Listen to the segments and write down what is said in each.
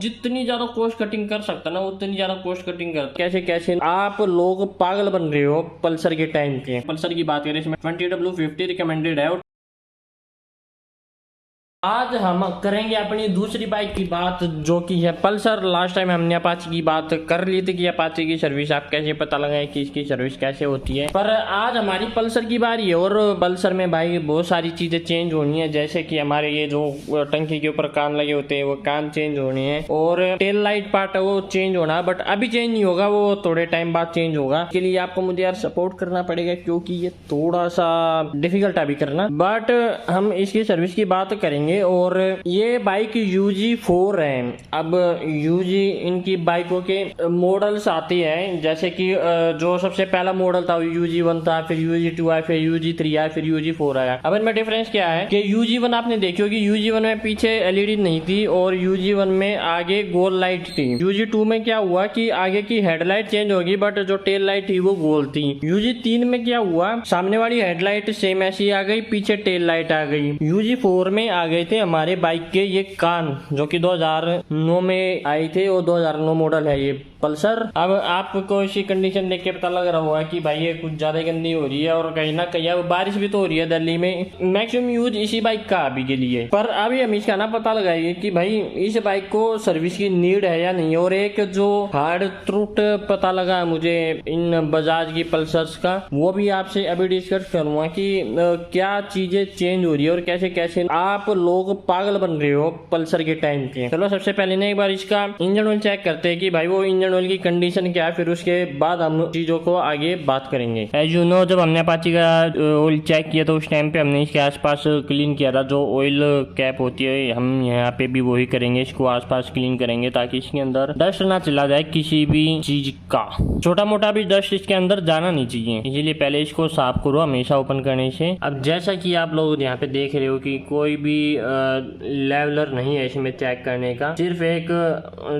जितनी ज्यादा cost cutting कर सकता ना उतनी ज्यादा कॉस्ट कटिंग करता। कैसे कैसे आप लोग पागल बन रहे हो पल्सर के टाइम पे। पल्सर की बात करें इसमें 20W50 रिकमेंडेड है। आज हम करेंगे अपनी दूसरी बाइक की बात जो कि है पल्सर। लास्ट टाइम हमने अपाची की बात कर ली थी कि अपाची की सर्विस आप कैसे पता लगाएं कि इसकी सर्विस कैसे होती है, पर आज हमारी पल्सर की बारी है। और पल्सर में भाई बहुत सारी चीजें चेंज होनी है, जैसे कि हमारे ये जो टंकी के ऊपर कान लगे होते हैं वो कान चेंज होने हैं और टेल लाइट पार्ट है वो चेंज होना है, बट अभी चेंज नहीं होगा, वो थोड़े टाइम बाद चेंज होगा। इसके लिए आपको मुझे यार सपोर्ट करना पड़ेगा क्योंकि ये थोड़ा सा डिफिकल्ट अभी करना, बट हम इसकी सर्विस की बात करेंगे। और ये बाइक UG4 है। अब UG इनकी बाइकों के मॉडल्स आती हैं, जैसे कि जो सबसे पहला मॉडल था UG1 था, फिर UG2 आया, फिर UG3 आया, फिर UG4 आया। अब इनमें डिफरेंस क्या है कि UG1 आपने देखी होगी, UG1 में पीछे LED नहीं थी और UG1 में आगे गोल लाइट थी। UG2 में क्या हुआ कि आगे की हेडलाइट चेंज होगी बट जो टेल लाइट थी वो गोल थी। UG3 में क्या हुआ, सामने वाली हेडलाइट सेम ऐसी आ गई, पीछे टेल लाइट आ गई। UG4 में आ गए थे हमारे बाइक के ये कान जो कि 2009 में आए थे और 2009 मॉडल है ये पल्सर। अब आपको इसी कंडीशन देख के पता लग रहा होगा कि भाई ये कुछ ज्यादा गंदी हो रही है और कहीं ना कहीं अब बारिश भी तो हो रही है दिल्ली में। मैक्सिमम यूज इसी बाइक का अभी के लिए, पर अभी हम इसका ना पता लगाएंगे कि भाई इस बाइक को सर्विस की नीड है या नहीं। और एक जो हार्ड ट्रूथ पता लगा मुझे इन बजाज की पल्सर्स का, वो भी आपसे अभी डिस्कस करूंगा कि क्या चीजें चेंज हो रही है और कैसे कैसे आप लोग पागल बन रहे हो पल्सर के टाइम पे। चलो सबसे पहले ना एक बार इसका इंजन ऑयल चेक करते हैं कि भाई वो इंजन ऑयल की कंडीशन क्या है, फिर उसके बाद हम चीजों को आगे बात करेंगे। एज यू नो, जब हमने अपाची का ऑयल चेक किया तो उस टाइम पे हमने इसके आसपास क्लीन किया था। जो ऑयल कैप होती है हम यहाँ पे भी वही करेंगे, इसको आसपास क्लीन करेंगे ताकि इसके अंदर डस्ट ना चला जाए किसी भी चीज का, छोटा मोटा भी डस्ट इसके अंदर जाना नहीं चाहिए। इसीलिए पहले इसको साफ करो हमेशा ओपन करने से। अब जैसा कि आप लोग यहाँ पे देख रहे हो कि कोई भी लेवलर नहीं है इसमें चेक करने का, सिर्फ एक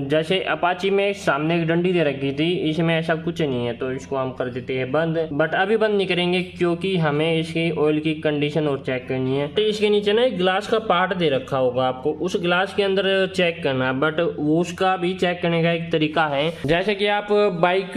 जैसे अपाची में सामने एक डंडी दे रखी थी, इसमें ऐसा कुछ नहीं है तो इसको हम कर देते हैं बंद। बट अभी बंद नहीं करेंगे क्योंकि हमें इसकी ऑयल की कंडीशन और चेक करनी है। तो इसके नीचे ना एक ग्लास का पार्ट दे रखा होगा, आपको उस ग्लास के अंदर चेक करना है, बट उसका भी चेक करने का एक तरीका है। जैसे कि आप बाइक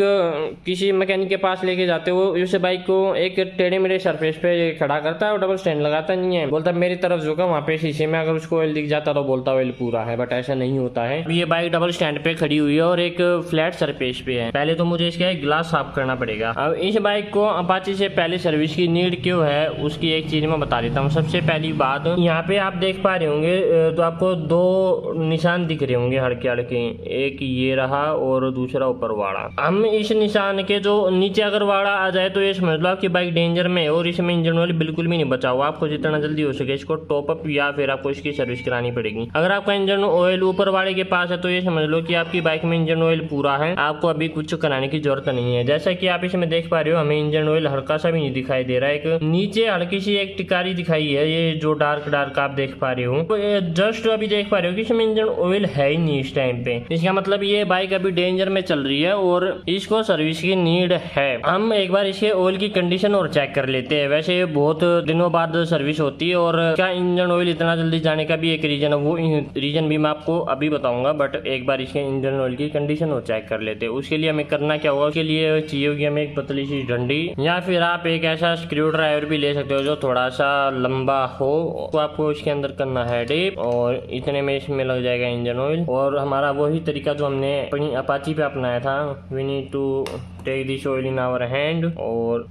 किसी मैकेनिक के पास लेके जाते हो, उस बाइक को एक टेढ़े मेढ़े सरफेस पे खड़ा करता है और डबल स्टैंड लगाता नहीं है, बोलता मेरी तरफ झुका, वहाँ पे शीशे में अगर उसको ऑयल दिख जाता तो बोलता ऑयल पूरा है, बट ऐसा नहीं होता है। ये बाइक डबल स्टैंड पे खड़ी हुई है और एक फ्लैट सरफेस पे है। पहले तो मुझे इसका ग्लास साफ करना पड़ेगा। अब इस बाइक को अपाची से पहले सर्विस की नीड क्यों है उसकी एक चीज मैं बता देता हूँ। सबसे पहली बात, यहाँ पे आप देख पा रहे होंगे तो आपको दो निशान दिख रहे होंगे हल्के हल्के, एक ये रहा और दूसरा ऊपर वाड़ा। हम इस निशान के जो नीचे अगर वाड़ा आ जाए तो ये समझ लो आपकी बाइक डेंजर में है और इसमें इंजन ऑयल बिल्कुल भी नहीं बचा हुआ। आपको जितना जल्दी हो सके इसको टॉप अप या फिर आपको इसकी सर्विस करानी पड़ेगी। अगर आपका इंजन ऑयल ऊपर वाले के पास है तो ये समझ लो कि आपकी बाइक में इंजन ऑयल पूरा है, आपको अभी कुछ कराने की जरूरत नहीं है। जैसा कि आप इसमें देख पा रहे हो हमें इंजन ऑयल हल्का सा भी नहीं दिखाई दे रहा है, एक नीचे हल्की सी एक टिकारी दिखाई है, ये जो डार्क डार्क आप देख पा रहे हो, तो जस्ट अभी देख पा रहे हो कि इसमें इंजन ऑयल है ही नहीं इस टाइम पे। इसका मतलब ये बाइक अभी डेंजर में चल रही है और इसको सर्विस की नीड है। हम एक बार इसके ऑयल की कंडीशन और चेक कर लेते हैं। वैसे बहुत दिनों बाद सर्विस होती है और क्या इंजन ऑयल इतना जल्दी जाने का भी एक रीजन है, वो रीजन भी मैं आपको अभी बताऊंगा, बट एक बार इसके इंजन ऑयल की कंडीशन और चेक कर लेते हैं। उसके लिए हमें करना क्या होगा, उसके लिए चाहिए होगी हमें एक पतली सी डंडी या फिर आप एक ऐसा स्क्रू ड्राइवर भी ले सकते हो जो थोड़ा सा लंबा हो, तो आपको इसके अंदर करना है डिप और इतने में इसमें लग जाएगा इंजन ऑयल। और हमारा वही तरीका जो हमने अपनी अपाची पे अपनाया था, we need to take this oil in our hand और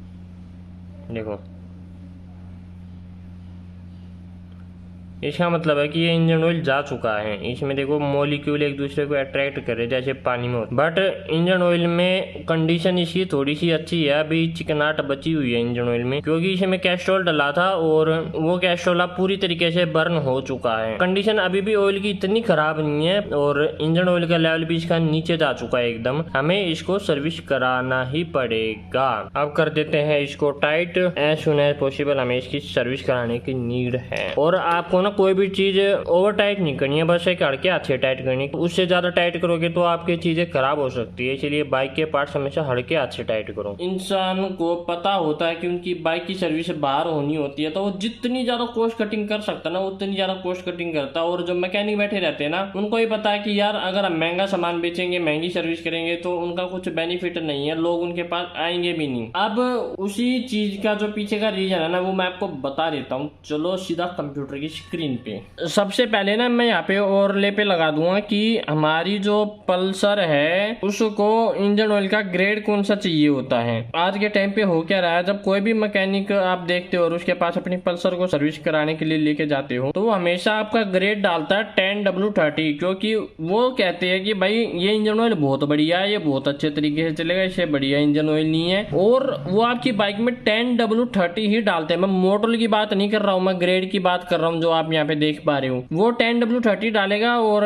देखो इसका मतलब है कि ये इंजन ऑयल जा चुका है। इसमें देखो मॉलिक्यूल एक दूसरे को अट्रैक्ट करे जैसे पानी में होता, बट इंजन ऑयल में कंडीशन इसकी थोड़ी सी अच्छी है, अभी चिकनाहट बची हुई है इंजन ऑयल में क्योंकि इसमें कैस्ट्रोल डाला था और वो कैस्ट्रोल अब पूरी तरीके से बर्न हो चुका है। कंडीशन अभी भी ऑयल की इतनी खराब नहीं है और इंजन ऑयल का लेवल भी इसका नीचे जा चुका है एकदम। हमें इसको सर्विस कराना ही पड़ेगा। अब कर देते हैं इसको tight, as soon as possible हमें इसकी सर्विस कराने की नीड है। और आपको ना कोई भी चीज ओवर टाइट नहीं करनी है, बस एक हल्के हाथ से टाइट करनी है। उससे ज्यादा टाइट करोगे तो आपकी चीजें खराब हो सकती है, इसलिए बाइक के पार्ट्स हमेशा हल्के हाथ से टाइट करो। इंसान को पता होता है कि उनकी बाइक की सर्विस बाहर होनी होती है, तो वो जितनी ज्यादा कॉस्ट कटिंग कर सकता है ना उतनी ज्यादा कॉस्ट कटिंग करता है। और जो मैकेनिक बैठे रहते हैं ना, उनको ही पता है कि यार अगर हम महंगा सामान बेचेंगे, महंगी सर्विस करेंगे तो उनका कुछ बेनिफिट नहीं है, लोग उनके पास आएंगे भी नहीं। अब उसी चीज का जो पीछे का रीजन है ना, वो मैं आपको बता देता हूँ। चलो सीधा कंप्यूटर की स्क्रीन पे। सबसे पहले ना मैं यहाँ पे ओवरले पे लगा दूंगा कि हमारी जो पल्सर है उसको इंजन ऑयल का ग्रेड कौन सा चाहिए होता है। आज के टाइम पे हो क्या रहा है, जब कोई भी मैकेनिक आप देखते हो और उसके पास अपनी पल्सर को सर्विस कराने के लिए लेके जाते हो, तो वो हमेशा आपका ग्रेड डालता है 10W30, क्योंकि वो कहते हैं कि भाई ये इंजन ऑयल बहुत बढ़िया है, ये बहुत अच्छे तरीके से चलेगा, इससे बढ़िया इंजन ऑयल नहीं है। और वो आपकी बाइक में 10W30 ही डालते हैं। मैं मॉडल की बात नहीं कर रहा हूँ, मैं ग्रेड की बात कर रहा हूँ। जो आप यहाँ पे देख पा रहे हो वो 10W30 डालेगा। और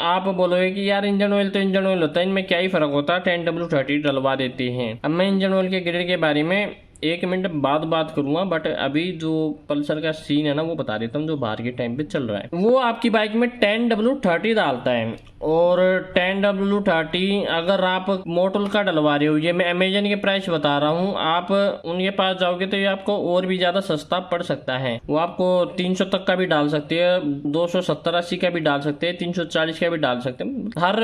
आप बोलोगे कि यार इंजन ऑयल तो इंजन ऑयल होता है, इनमें क्या ही फर्क होता है, 10W30 डलवा देते हैं। अब मैं इंजन ऑयल के ग्रेड के बारे में 1 मिनट बाद बात करूंगा, बट अभी जो पल्सर का सीन है ना वो बता देता हूँ जो बाहर के टाइम पे चल रहा है। वो आपकी बाइक में 10W30 डालता है। और 10W30 अगर आप मोटल का डलवा रहे हो, ये मैं अमेजन के प्राइस बता रहा हूँ, आप उनके पास जाओगे तो ये आपको और भी ज्यादा सस्ता पड़ सकता है। वो आपको 300 तक का भी डाल सकते हैं, 270-80 का भी डाल सकते हैं, 340 का भी डाल सकते हैं। हर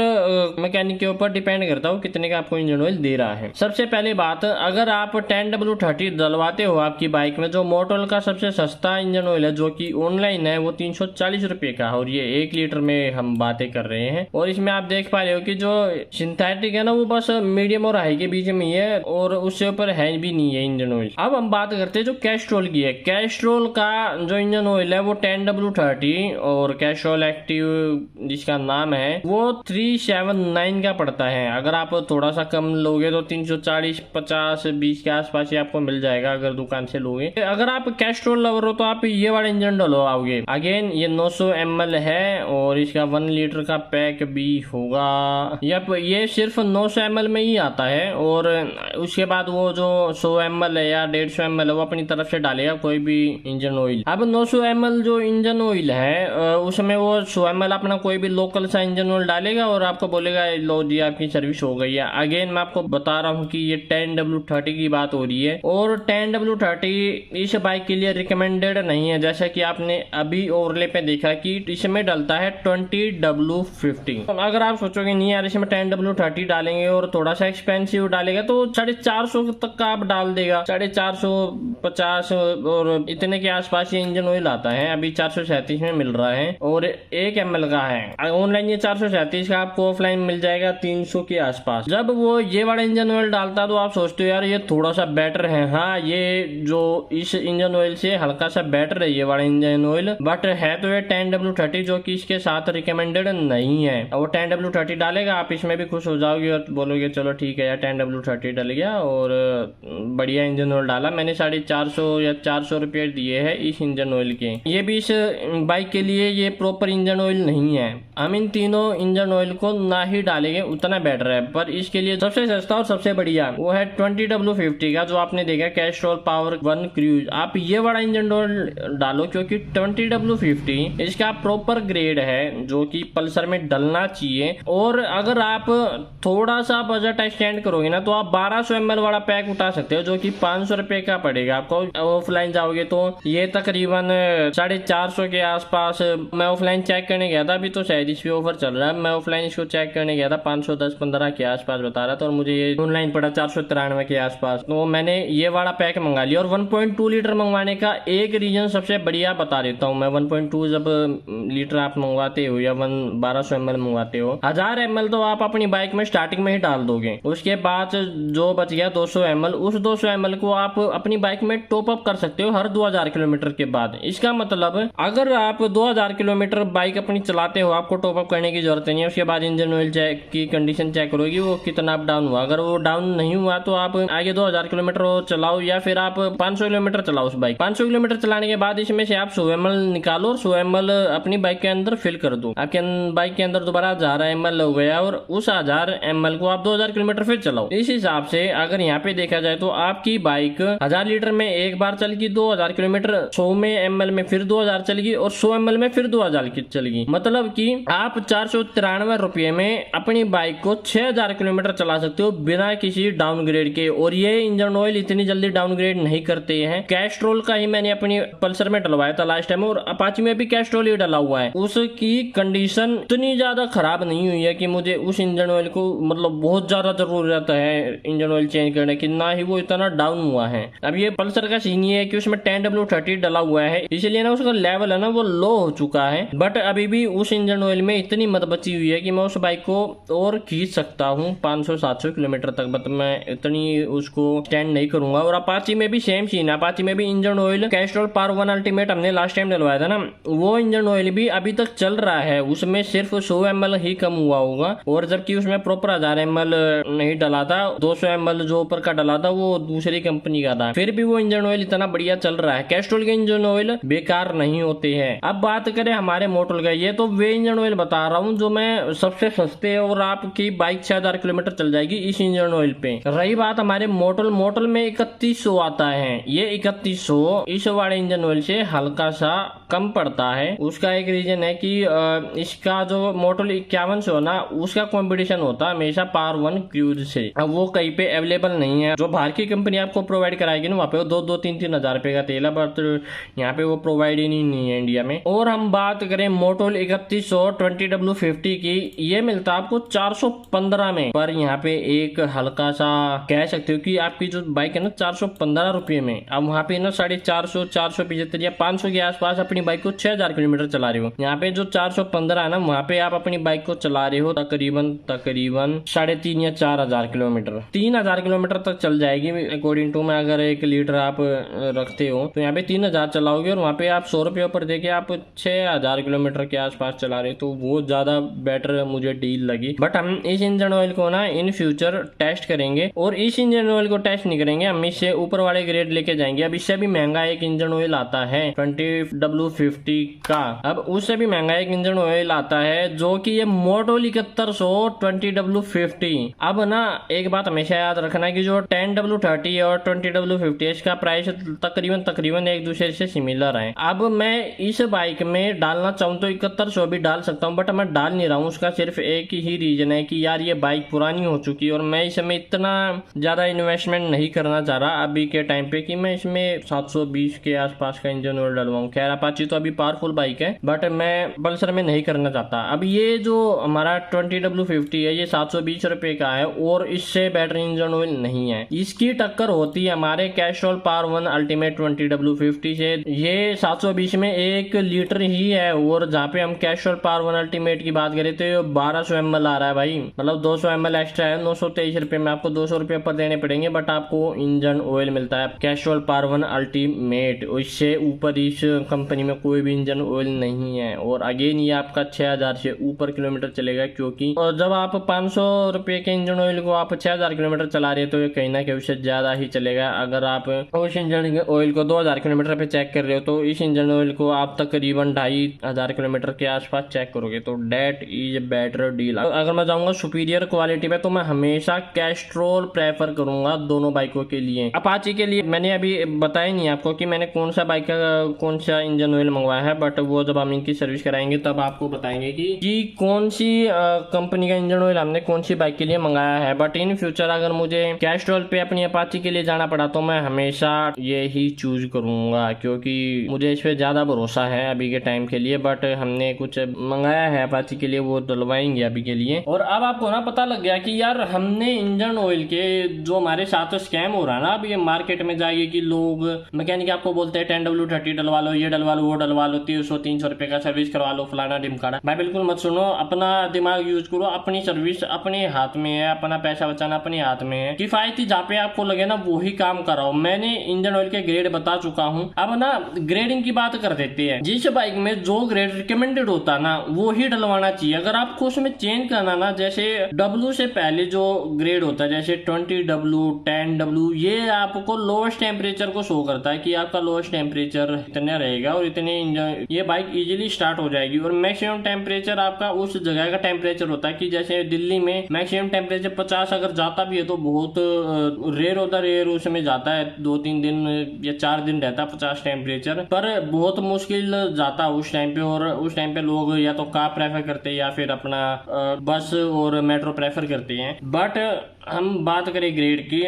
मैकेनिक के ऊपर डिपेंड करता है कितने का आपको इंजन ऑयल दे रहा है। सबसे पहली बात, अगर आप 10W30 डलवाते हो आपकी बाइक में, जो मोटल का सबसे सस्ता इंजन ऑयल है जो कि ऑनलाइन है, वो 340 रुपए का है। और ये 1 लीटर में हम बातें कर रहे हैं। और इसमें आप देख पा रहे हो कि जो सिंथेटिक है ना वो बस मीडियम और हाई के बीच में ही है, और उससे ऊपर है भी नहीं है इंजन ऑयल। अब हम बात करते हैं जो कैस्ट्रोल की है। कैस्ट्रोल का जो इंजन ऑयल है वो 10W30, और कैस्ट्रोल एक्टिव जिसका नाम है वो 379 का पड़ता है। अगर आप थोड़ा सा कम लोगे तो 340, 50, 20 के आसपास ही आपको मिल जाएगा अगर दुकान से लोगे। अगर आप कैस्ट्रोल लवर हो तो आप ये वाला इंजन डलवाओगे। अगेन ये 900 ml है और इसका 1 लीटर का पैक भी होगा। ये सिर्फ 900 ml में ही आता है। और उसके बाद वो जो 100 ml है या 150 ml है वो अपनी तरफ से डालेगा कोई भी इंजन ऑयल। अब 900 ml जो इंजन ऑयल है उसमें वो 100 ml अपना कोई भी लोकल सा इंजन ऑयल डालेगा और आपको बोलेगा लो जी आपकी सर्विस हो गई है। अगेन मैं आपको बता रहा हूँ कि ये 10W30 की बात हो रही है, और 10W30 इस बाइक के लिए रिकमेंडेड नहीं है। जैसा कि आपने अभी ओवरले पे देखा कि इसमें डलता है 20W50। अगर आप सोचोगे नहीं यार इसमें 10W30 डालेंगे और थोड़ा सा एक्सपेंसिव डालेगा तो 450 तक का आप डाल देगा, 450 और इतने के आसपास ये इंजन ऑयल आता है। अभी 437 में मिल रहा है और 1 ml का है। ऑनलाइन ये 437 का आपको ऑफलाइन मिल जाएगा 300 के आसपास। जब वो ये वाला इंजन ऑयल डालता तो आप सोचते हो यार ये थोड़ा सा बेटर है। हाँ, ये जो इस इंजन ऑयल से हल्का सा बेटर है ये वाला इंजन ऑयल, बट है तो ये 10W30 जो कि इसके साथ रिकमेंडेड नहीं है। और 10W30 डालेगा, आप इसमें भी खुश हो जाओगे और बोलोगे चलो ठीक है यार 10W30 डल गया और बढ़िया इंजन ऑयल डाला। मैंने 450 या 400 रुपये दिए हैं इस इंजन ऑयल के। ये भी इस बाइक के लिए ये प्रॉपर इंजन ऑयल नहीं है। हम इन तीनों इंजन ऑयल को ना ही डालेंगे उतना बेटर है, पर इसके लिए सबसे सस्ता और सबसे बढ़िया वो है 20W50 का, जो आपने देखा कैस्ट्रोल पावर 1 क्रूज। आप ये वाला इंजन ऑयल डालो क्योंकि 20W50 इसका प्रॉपर ग्रेड है जो कि पल्सर में डलना चाहिए। और अगर आप थोड़ा सा बजट एक्सटेंड करोगे ना तो आप 1200 ml वाला पैक उठा सकते हो जो कि 500 रुपए का पड़ेगा आपको। ऑफलाइन जाओगे तो ये तकरीबन 450 के आसपास। मैं ऑफलाइन चेक करने गया था, अभी तो शायद इस पे ऑफर चल रहा है। मैं ऑफलाइन इसको चेक करने गया था 510-15 के आसपास बता रहा था और मुझे ये ऑनलाइन पड़ा 493 के आसपास। तो मैंने ये वाला पैक मंगा लिया। और 1.2 लीटर मंगवाने का एक रीजन सबसे बढ़िया बता देता हूँ मैं। 1.2 जब लीटर आप मंगवाते हो या 1200 ml मंगवाते हो, 1000 ml तो आप अपनी बाइक में स्टार्टिंग में ही डाल दोगे। उसके बाद जो बच गया 200 ml, उस 200 ml को आप अपनी बाइक में टॉप अप कर सकते हो हर 2000 किलोमीटर के बाद। इसका मतलब अगर आप 2000 किलोमीटर बाइक अपनी चलाते हो आपको टॉप अप करने की जरूरत नहीं है। उसके बाद इंजन ऑयल चेक की कंडीशन चेक करोगी वो कितना अप डाउन हुआ। अगर वो डाउन नहीं हुआ तो आप आगे 2000 किलोमीटर चलाओ या फिर आप 500 किलोमीटर चलाओ उस बाइक। 500 किलोमीटर चलाने के बाद इसमें से आप 100 ml निकालो और 100 ml अपनी बाइक के अंदर फिल कर दो। आपके बाइक के अंदर दोबारा 1000 ml ml हो गया और उस 1000 ml को आप 2000 किलोमीटर फिर चलाओ। इस हिसाब से अगर यहाँ पे देखा जाए तो आपकी बाइक 1000 लीटर में एक बार चलेगी 2000 किलोमीटर, 100 में ml में फिर 2000 चलेगी और 100 ml में फिर 2000 की चलेगी। मतलब कि आप 493 रुपये में अपनी बाइक को 6000 किलोमीटर चला सकते हो बिना किसी डाउनग्रेड के। और ये इंजन ऑयल इतनी जल्दी डाउनग्रेड नहीं करते हैं। कैस्ट्रोल का ही मैंने अपनी पल्सर में डलवाया था लास्ट टाइम और अपाची में भी कैस्ट्रोल ही डला हुआ है। उसकी कंडीशन इतनी ज्यादा खराब नहीं हुई है कि मुझे उस इंजन ऑयल को मतलब बहुत ज्यादा जरूरत है इंजन ऑयल चेंज करने की, ना ही वो इतना डाउन हुआ है। अब ये पल्सर का सीन ये है कि उसमें 10W30 डला हुआ है, इसलिए ना उसका लेवल है ना वो लो हो चुका है। बट अभी भी उस इंजन ऑयल में इतनी मत बची हुई है कि मैं उस बाइक को और खींच सकता हूँ 500-700 किलोमीटर तक, बट मैं इतनी उसको स्टैंड नहीं करूंगा। और अपाची में भी सेम सीन है। अपाची में भी engine oil Castrol power 1 ultimate हमने लास्ट टाइम डलवाया था ना, वो इंजन ऑयल भी अभी तक चल रहा है। उसमें सिर्फ 100 ml ही कम हुआ होगा और जबकि उसमें प्रॉपर 1000 ml नहीं डला था, 200 ml जो ऊपर का डला था वो दूसरी कंपनी का था, फिर भी वो इंजन ऑयल इतना बढ़िया चल रहा है। कैस्ट्रोल के इंजन ऑयल बेकार नहीं होते हैं। अब बात करें हमारे मोटल का, ये तो वे इंजन ऑयल बता रहा हूँ जो मैं सबसे सस्ते और आपकी बाइक 6000 किलोमीटर चल जाएगी इस इंजन ऑयल पे। रही बात हमारे मोटल में 3100 आता है, ये 3100 इस वाले इंजन ऑयल से हल्का सा कम पड़ता है। उसका एक रीजन है कि इसका जो मोटल 5100 ना उसका कंपटीशन होता है हमेशा पावर 1 क्रूज से। अब वो कहीं पे अवेलेबल नहीं है। जो बाहर की कंपनी आपको प्रोवाइड कराएगी ना वहाँ पे वो 2-3 हजार रुपए का तेल है, बट यहाँ पे वो प्रोवाइड ही नहीं है इंडिया में। और हम बात करें मोटल 3100 20W50 की, ये मिलता है आपको 415 में, पर यहाँ पे एक हल्का सा कह सकते हो कि आपकी जो बाइक है ना 415 रुपये में। अब वहाँ पे ना 450 475 या 500 के आसपास अपनी बाइक को 6000 किलोमीटर चला रहे हो। यहाँ पे जो 415 है ना वहाँ पे आप अपनी बाइक को चला रहे हो तकरीबन 3.5 या 4000 किलोमीटर, 3000 किलोमीटर तक चल जाएगी अकॉर्डिंग टू। मैं अगर 1 लीटर आप रखते हो तो यहाँ पे 3000 चलाओगे और वहाँ पे आप 100 रुपये ऊपर देके आप 6000 किलोमीटर के आसपास चला रहे हो, तो वो ज्यादा बेटर मुझे डील लगी। बट हम इस इंजन ऑयल को ना इन फ्यूचर टेस्ट करेंगे और इस इंजन ऑयल को टेस्ट नहीं करेंगे, हम इससे ऊपर वाले ग्रेड लेके जाएंगे। अब इससे भी महंगा एक इंजन ऑयल आता है 20W50 का, अब उससे भी महंगा एक इंजन ऑयल आता है जो कि ये मोटोल 7100 20W50। अब ना एक बात हमेशा याद रखना कि जो 10W30 और 20W50 इसका प्राइस तकरीबन एक दूसरे से सिमिलर है। अब मैं इस बाइक में डालना चाहूँ तो 7100 भी डाल सकता हूँ, बट मैं डाल नहीं रहा हूँ। उसका सिर्फ एक ही रीजन है कि यार ये बाइक पुरानी हो चुकी है और मैं इसमें इतना ज्यादा इन्वेस्टमेंट नहीं करना चाह रहा अभी के टाइम पे कि मैं इसमें 720 के आसपास का इंजन ऑयल डलवाऊं। खैर अपाची तो अभी पावरफुल बाइक है, बट मैं पल्सर में नहीं करना चाहता। अब ये जो हमारा 20W50 है ये 720 रुपए का है और इससे बेटर इंजन ऑयल नहीं है। इसकी टक्कर होती है हमारे कैस्ट्रोल पावर 1 अल्टीमेट 20W50 से। ये 720 में 1 लीटर ही है और जहाँ पे हम कैस्ट्रोल पावर 1 अल्टीमेट की बात करें तो ये 1200 ml आ रहा है भाई, मतलब 200 ml एक्स्ट्रा है। 923 रुपए में आपको 200 रुपए पर देने पड़ेंगे, बट आपको इंजन ऑयल मिलता है कैस्ट्रोल पावर 1 अल्टीमेट। इससे ऊपर इस कंपनी में कोई भी इंजन ऑयल नहीं है। और अगेन ये आपका 6000 से ऊपर किलोमीटर चलेगा, क्योंकि और जब आप 500 रुपए के इंजन ऑयल को आप 6000 किलोमीटर चला रहे हो तो ये कहीं ना कहीं उससे ज्यादा ही चलेगा। अगर आप उस इंजन ऑयल को 2000 किलोमीटर पे चेक कर रहे हो तो इस इंजन ऑयल को आप तकरीबन 2500 किलोमीटर के आसपास चेक करोगे, तो डेट इज बेटर डील। अगर मैं जाऊंगा सुपीरियर क्वालिटी पे तो मैं हमेशा कैस्ट्रोल प्रेफर करूंगा दोनों बाइकों के लिए। अपाची के लिए मैंने अभी बताया नहीं आपको कि मैंने कौन सा बाइक का कौन सा इंजन ऑयल मंगवाया है, बट वो जब हम इनकी सर्विस कराएंगे तब आपको बताएंगे कि कौन सी कंपनी का इंजन ऑयल हमने कौन सी बाइक के लिए मंगाया है। बट इन फ्यूचर अगर मुझे कैस्ट्रोल पे अपनी अपाची के लिए जाना पड़ा तो मैं हमेशा ये ही चूज करूंगा, क्योंकि मुझे इस पे ज्यादा भरोसा है अभी के टाइम के लिए। बट हमने कुछ मंगाया है अपाची के लिए, वो डलवाएंगे अभी के लिए। और अब आपको ना पता लग गया कि यार हमने इंजन ऑयल के जो हमारे साथ स्कैम हो रहा है ना अभी ये मार्केट में जाइए कि लोग मैकेनिक आपको बोलते हैं 10W30 डलवा लो, ये डलवा लो, वो डलवा लो, 300 रुपए का सर्विस करवा लो, फलाना ढिमकाना। भाई बिल्कुल मत सुनो, अपना दिमाग यूज करो। अपनी सर्विस अपने हाथ में है, अपना पैसा बचाना अपने हाथ में है। किफायती जहाँ पे आपको लगे ना वही काम कराओ। मैंने इंजन ऑयल के ग्रेड बता चुका हूँ। अब ना ग्रेडिंग की बात कर देते हैं। जिस बाइक में जो ग्रेड रिकमेंडेड होता ना वो ही डलवाना चाहिए। अगर आपको उसमें चेंज करना ना, जैसे W से पहले जो ग्रेड होता है जैसे 20W 10W, ये आपको लोएस्ट टेम्परेचर को शो करता है कि आपका लोएस्ट टेम्परेचर इतना रहेगा और इतने ये बाइक इजीली स्टार्ट हो जाएगी। और मैक्सिमम टेम्परेचर आपका उस जगह का टेम्परेचर होता है कि जैसे दिल्ली में मैक्सिमम टेम्परेचर 50 अगर जाता भी है तो बहुत रेयर होता है, रेयर उसमें जाता है 2-3 दिन या 4 दिन रहता है 50 टेम्परेचर, पर बहुत मुश्किल जाता है उस टाइम पे। और उस टाइम पे लोग या तो कार प्रेफर करते हैं या फिर अपना बस और मेट्रो प्रेफर करते हैं। बट हम बात करें ग्रेड की,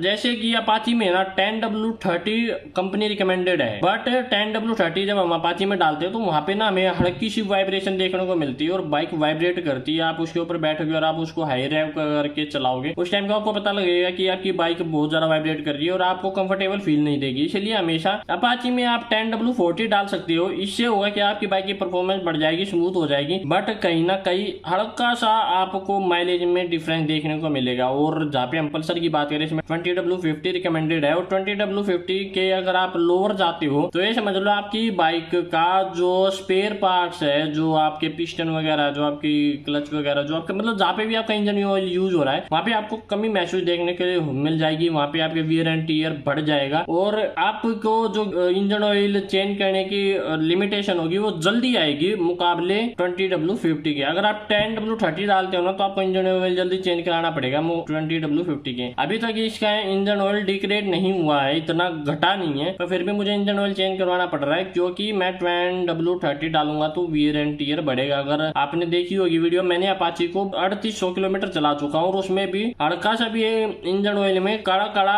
जैसे कि अपाची में ना 10W30 कंपनी रिकमेंडेड है, बट 10W30 जब हम अपाची में डालते हैं तो वहां पे ना हमें हल्की सी वाइब्रेशन देखने को मिलती है और बाइक वाइब्रेट करती है। आप उसके ऊपर बैठोगे और आप उसको हाई रैव करके चलाओगे, उस टाइम का आपको पता लगेगा कि आपकी बाइक बहुत ज्यादा वाइब्रेट कर रही है और आपको कंफर्टेबल फील नहीं देगी। इसलिए हमेशा अपाची में आप 10W40 डाल सकते हो। इससे होगा कि आपकी बाइक की परफॉर्मेंस बढ़ जाएगी, स्मूथ हो जाएगी, बट कहीं ना कहीं हल्का सा आपको माइलेज में डिफरेंस देखने को मिलेगा। और जहाँ पे हम पल्सर की बात करें इसमें 20W50 रिकमेंडेड है और 20W50 के अगर आप लोअर जाते हो तो ये समझ लो आपकी बाइक का जो स्पेयर पार्ट्स है, जो आपके पिस्टन वगैरह, जो आपकी क्लच वगैरह, जो आपके मतलब जहाँ पे भी आपका इंजन ऑयल यूज हो रहा है वहाँ पे आपको कमी महसूस देखने के लिए मिल जाएगी। वहाँ पे आपके वियर एंड टियर बढ़ जाएगा और आपको जो इंजन ऑयल चेंज करने की लिमिटेशन होगी वो जल्दी आएगी मुकाबले 20W50 के। अगर आप 10W30 डालते हो ना तो आपको इंजन ऑयल जल्दी चेंज कराना पड़ेगा 20W50 के। अभी तक इसका इंजन ऑयल डिग्रेड नहीं हुआ है, इतना घटा नहीं है, पर फिर भी मुझे इंजन ऑयल चेंज करवाना पड़ रहा है क्योंकि मैं 10W30 डालूंगा तो वियर एंड टियर बढ़ेगा। अगर आपने देखी होगी वीडियो, मैंने अपाची को 3800 किलोमीटर चला चुका हूँ और उसमें भी हल्का सा भी इंजन ऑयल में कड़ा कड़ा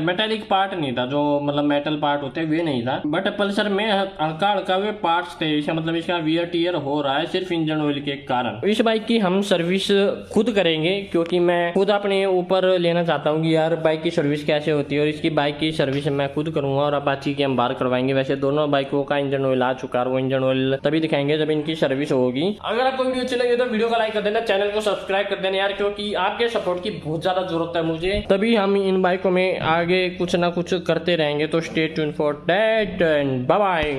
मेटेलिक पार्ट नहीं था, जो मतलब मेटल पार्ट होते वे नहीं था, बट पल्सर में हल्का हल्का वे पार्ट्स थे। इसका मतलब इसका वियर टियर हो रहा है सिर्फ इंजन ऑयल के कारण। इस बाइक की हम सर्विस खुद करेंगे क्योंकि मैं खुद अपने ऊपर लेना चाहता हूँ कि यार बाइक की सर्विस कैसे होती है, और इसकी बाइक की सर्विस मैं खुद करूंगा और अपाची की हम बाहर करवाएंगे। वैसे दोनों बाइकों का इंजन ऑयल आ चुका है, वो इंजन ऑयल तभी दिखाएंगे जब इनकी सर्विस होगी। अगर आपको वीडियो अच्छी लगी तो वीडियो को लाइक कर देना, चैनल को सब्सक्राइब कर देना यार, क्योंकि आपके सपोर्ट की बहुत ज्यादा जरूरत है मुझे, तभी हम इन बाइकों में आगे कुछ ना कुछ करते रहेंगे। तो stay tune for that and bye bye.